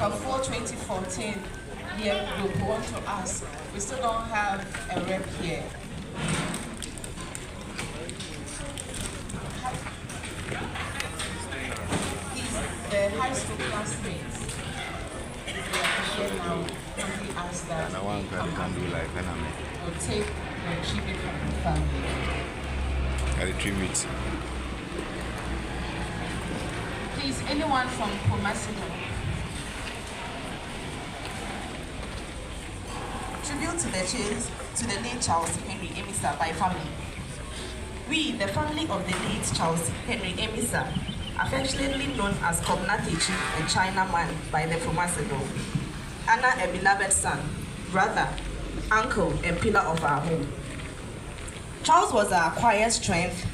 before 2014 year group, we want to ask, we still don't have a rep here. The high school classmates here now kindly ask that And I want to can do like an army. will take the tribute from the family. At the tribute. Please, anyone from Pomasido? Tribute to the late Charles Henry Amissah by family. We, the family of the late Charles Henry Amissah, affectionately known as Kobnatechi and Chinaman by the Pomasido, honor a beloved son, brother, uncle, and pillar of our home. Charles was our quiet strength,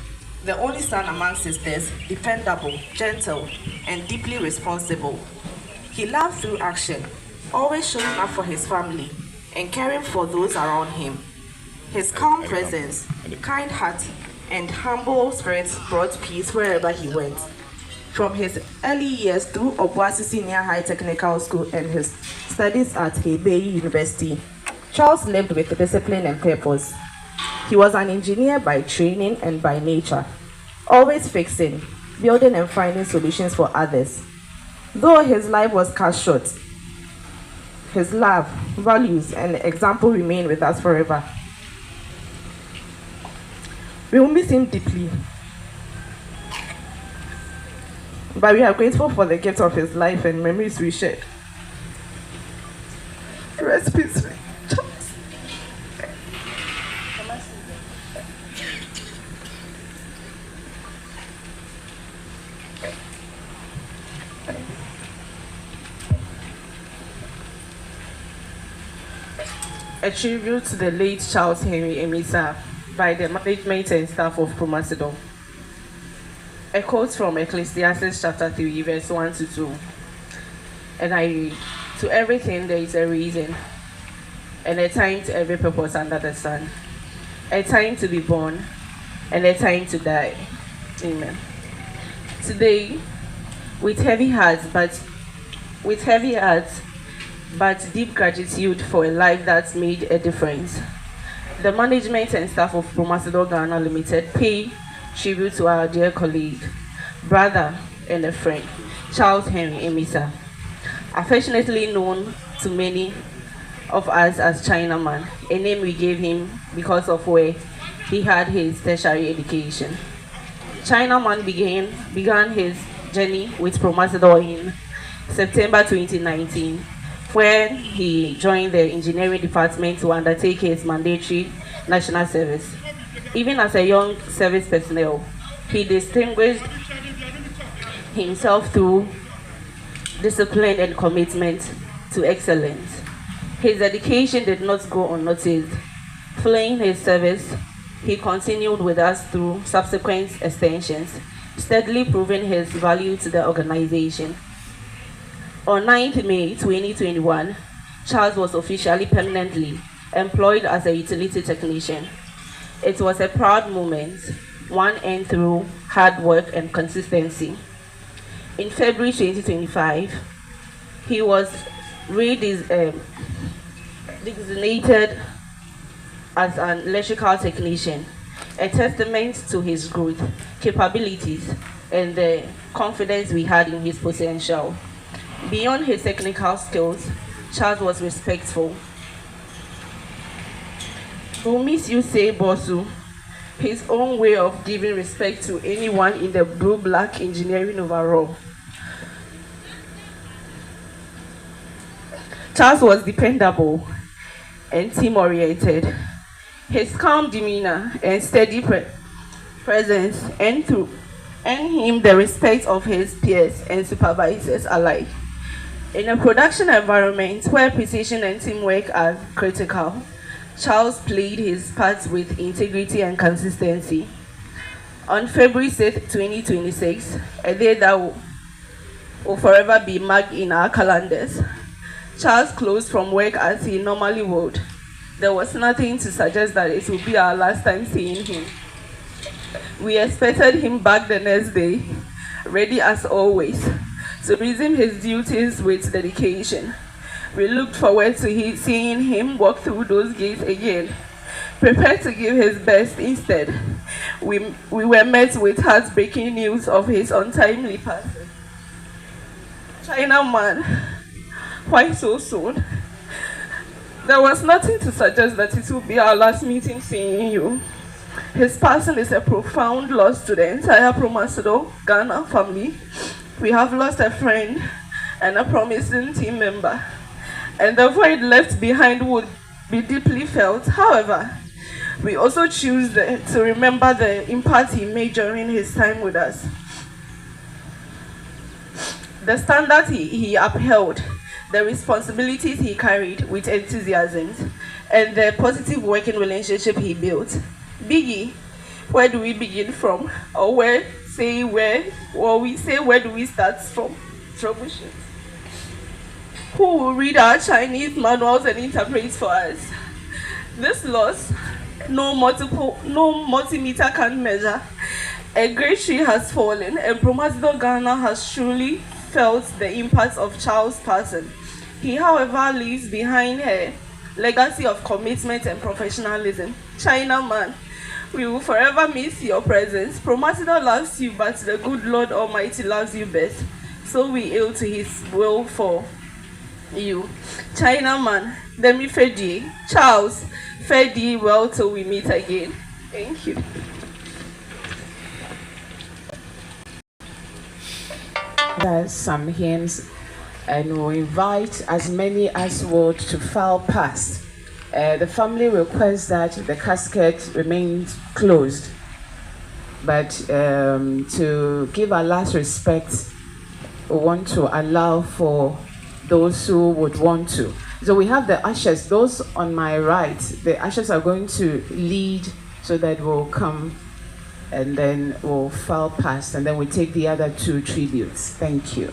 the only son among sisters, dependable, gentle, and deeply responsible. He loved through action, always showing up for his family and caring for those around him. His calm presence, kind heart, and humble spirit brought peace wherever he went. From his early years through Obuasi Senior High Technical School and his studies at Hebei University, Charles lived with discipline and purpose. He was an engineer by training and by nature, always fixing, building and finding solutions for others. Though his life was cut short, his love, values, and example remain with us forever. We will miss him deeply, but we are grateful for the gift of his life and memories we shared. Rest peacefully, Charles. A tribute to the late Charles Henry Amissah by the management and staff of Pomasido. A quote from Ecclesiastes chapter 3, verse 1 to 2. And I read, to everything there is a reason, and a time to every purpose under the sun. A time to be born, and a time to die. Amen. Today, with heavy hearts, but deep gratitude for a life that's made a difference, the management and staff of Pomasido Ghana Limited pay tribute to our dear colleague, brother, and a friend, Charles Henry Amissah, affectionately known to many of us as Chinaman, a name we gave him because of where he had his tertiary education. Chinaman began his journey with Pomasido in September 2019, where he joined the engineering department to undertake his mandatory national service. Even as a young service personnel, he distinguished himself through discipline and commitment to excellence. His dedication did not go unnoticed. Following his service, he continued with us through subsequent extensions, steadily proving his value to the organization. On 9th May 2021, Charles was officially permanently employed as a utility technician. It was a proud moment, one earned through hard work and consistency. In February 2025, he was designated as an electrical technician, a testament to his growth, capabilities, and the confidence we had in his potential. Beyond his technical skills, Charles was respectful. We'll miss you, say Bosu, his own way of giving respect to anyone in the blue-black engineering overall. Charles was dependable and team-oriented. His calm demeanor and steady presence earned him the respect of his peers and supervisors alike. In a production environment where precision and teamwork are critical, Charles played his part with integrity and consistency. On February 6, 2026, a day that will forever be marked in our calendars, Charles closed from work as he normally would. There was nothing to suggest that it would be our last time seeing him. We expected him back the next day, ready as always, to resume his duties with dedication. We looked forward to seeing him walk through those gates again, prepared to give his best. Instead, we were met with heartbreaking news of his untimely passing. Chinaman, why so soon? There was nothing to suggest that it would be our last meeting seeing you. His passing is a profound loss to the entire Promasido Ghana family. We have lost a friend and a promising team member, and the void left behind would be deeply felt. However, we also choose to remember the impact he made during his time with us. The standards he upheld, the responsibilities he carried with enthusiasm, and the positive working relationship he built. Biggie, where do we begin from? Or where do we start from? Troubleshoot. Who will read our Chinese manuals and interpret for us? This loss, no multimeter can measure. A great tree has fallen, and Promasido Ghana has truly felt the impact of Charles' passing. He, however, leaves behind a legacy of commitment and professionalism. Chinaman, we will forever miss your presence. Promasido loves you, but the good Lord Almighty loves you best. So we yield to his will for you. Chinaman, Demi Fedi, Charles, Fedi, well till we meet again. Thank you. There's some hymns, and we'll invite as many as would to file past. The family requests that the casket remains closed, but to give our last respect, we want to allow for those who would want to. So we have the ushers, those on my right, the ushers are going to lead so that we'll come and then we'll file past, and then we take the other two tributes. Thank you.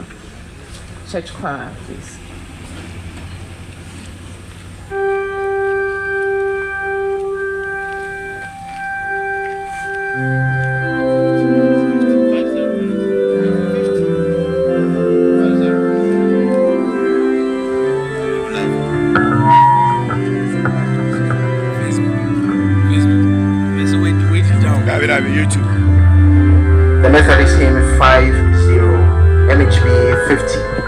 Church choir, please. YouTube. The Methodist hymn 50, MHB 50. Yeah.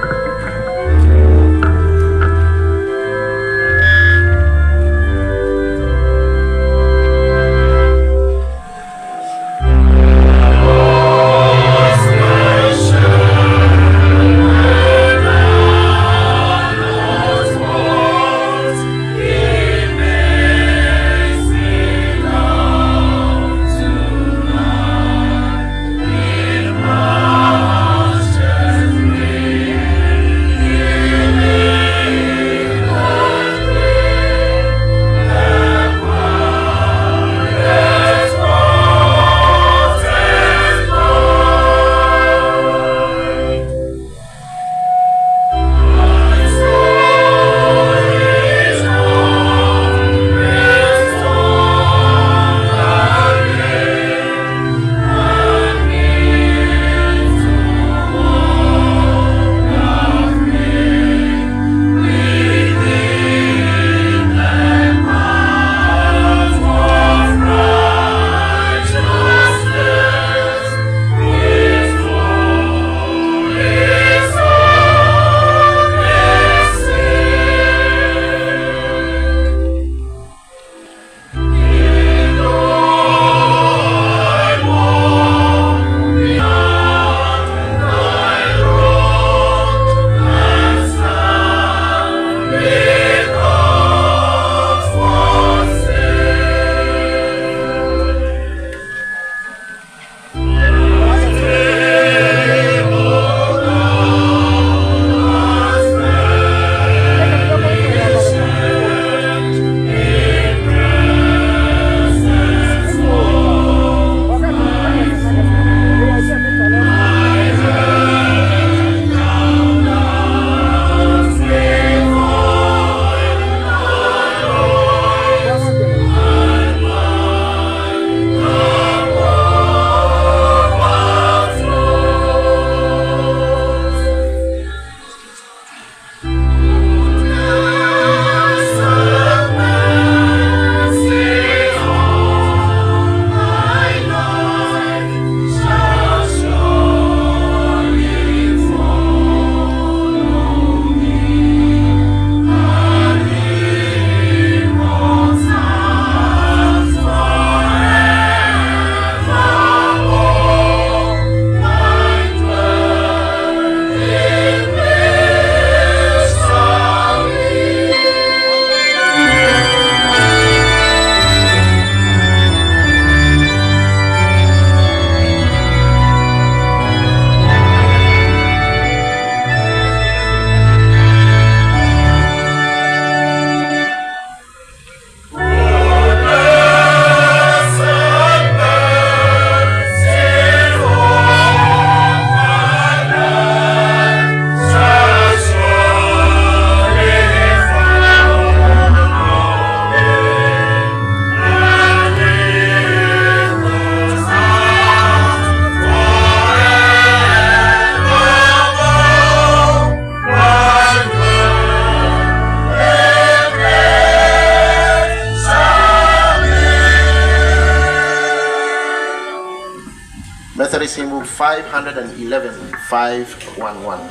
Methodist hymn book 511, 511.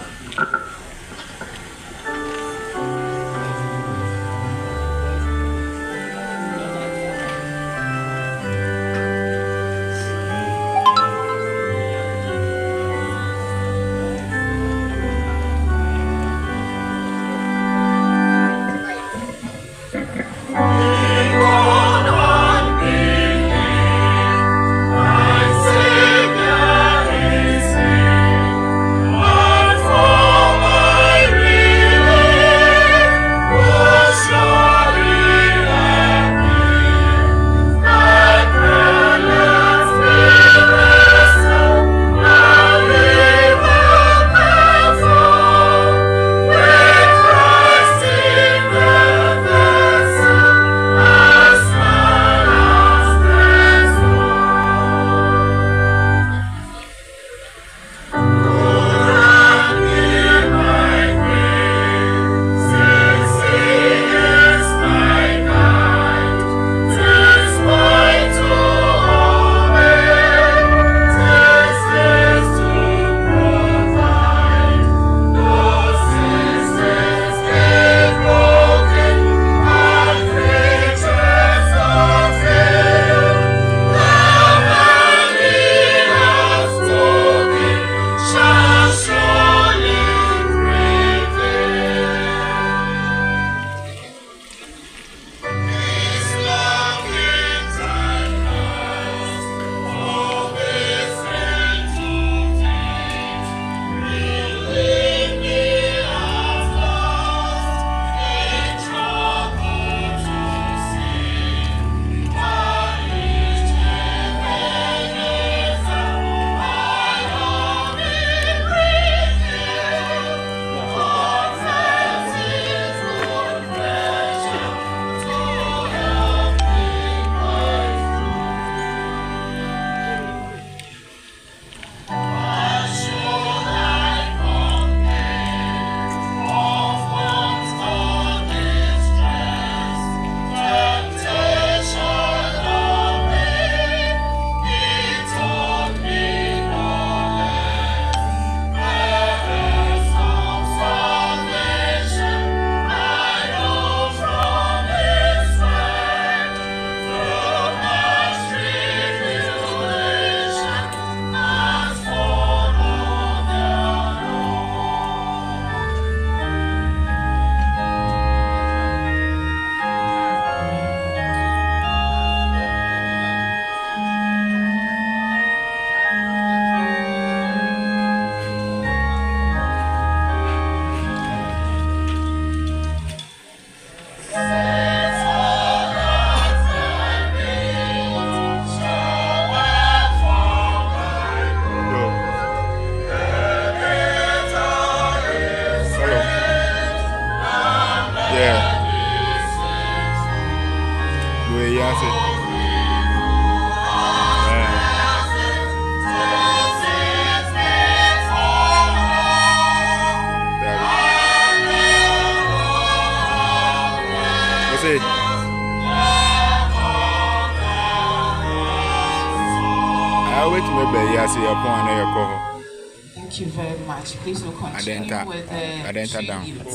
Thank you very much. Please we'll continue with the tribute,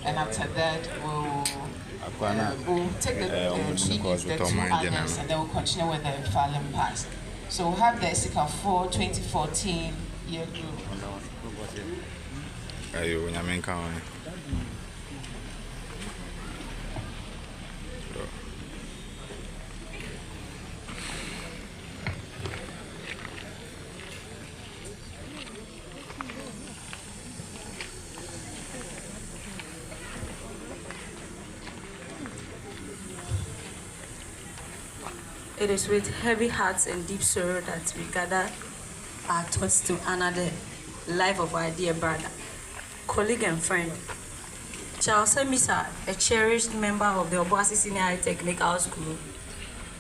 and after that we'll take the tribute, the 2 others, and then we'll continue with the fallen past. So we'll have the Amissah 4 2014 year group. It is with heavy hearts and deep sorrow that we gather our thoughts to honor the life of our dear brother, colleague and friend, Charles Amissah, a cherished member of the Obuasi Senior High Technical School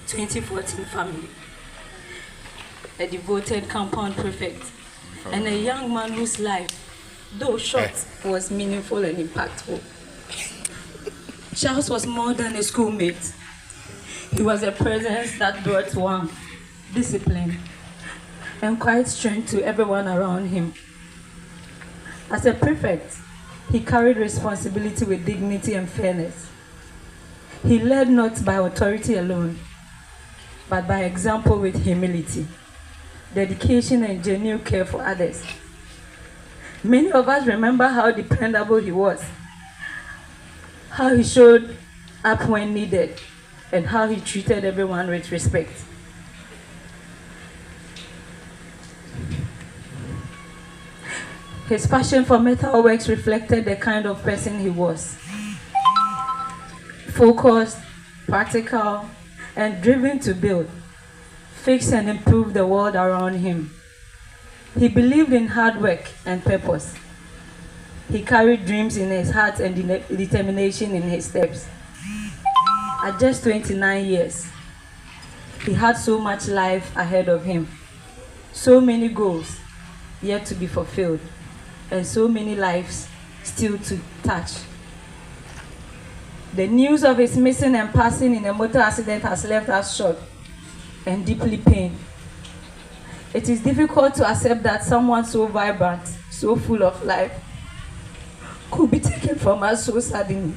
2014 family, a devoted compound prefect, and a young man whose life, though short, was meaningful and impactful. Charles was more than a schoolmate. He was a presence that brought warmth, discipline, and quiet strength to everyone around him. As a prefect, he carried responsibility with dignity and fairness. He led not by authority alone, but by example with humility, dedication, and genuine care for others. Many of us remember how dependable he was, how he showed up when needed, and how he treated everyone with respect. His passion for metal works reflected the kind of person he was. Focused, practical, and driven to build, fix, and improve the world around him. He believed in hard work and purpose. He carried dreams in his heart and determination in his steps. At just 29 years, he had so much life ahead of him, so many goals yet to be fulfilled, and so many lives still to touch. The news of his missing and passing in a motor accident has left us shocked and deeply pained. It is difficult to accept that someone so vibrant, so full of life, could be taken from us so suddenly.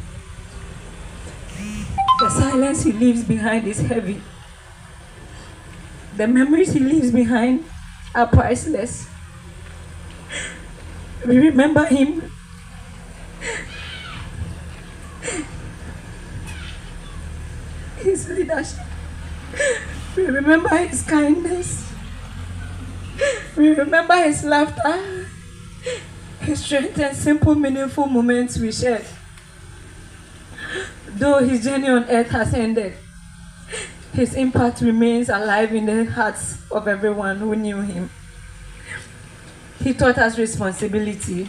The silence he leaves behind is heavy. The memories he leaves behind are priceless. We remember him his leadership. We remember his kindness. We remember his laughter, his strength, and simple, meaningful moments we shared. Though his journey on earth has ended, his impact remains alive in the hearts of everyone who knew him. He taught us responsibility,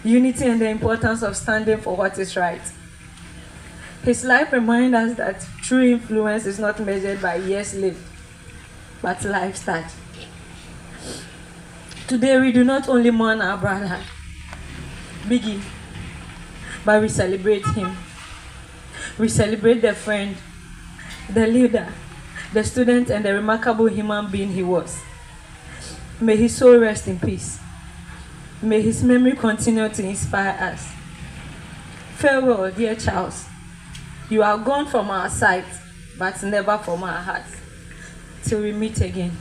unity, and the importance of standing for what is right. His life reminds us that true influence is not measured by years lived, but lives touched. Today we do not only mourn our brother, Biggie, but we celebrate him. We celebrate the friend, the leader, the student, and the remarkable human being he was. May his soul rest in peace. May his memory continue to inspire us. Farewell, dear Charles. You are gone from our sight, but never from our hearts. Till we meet again.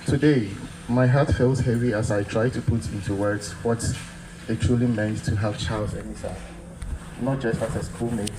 Today, my heart feels heavy as I try to put into words what it truly meant to have Charles Amissah, not just as a schoolmate,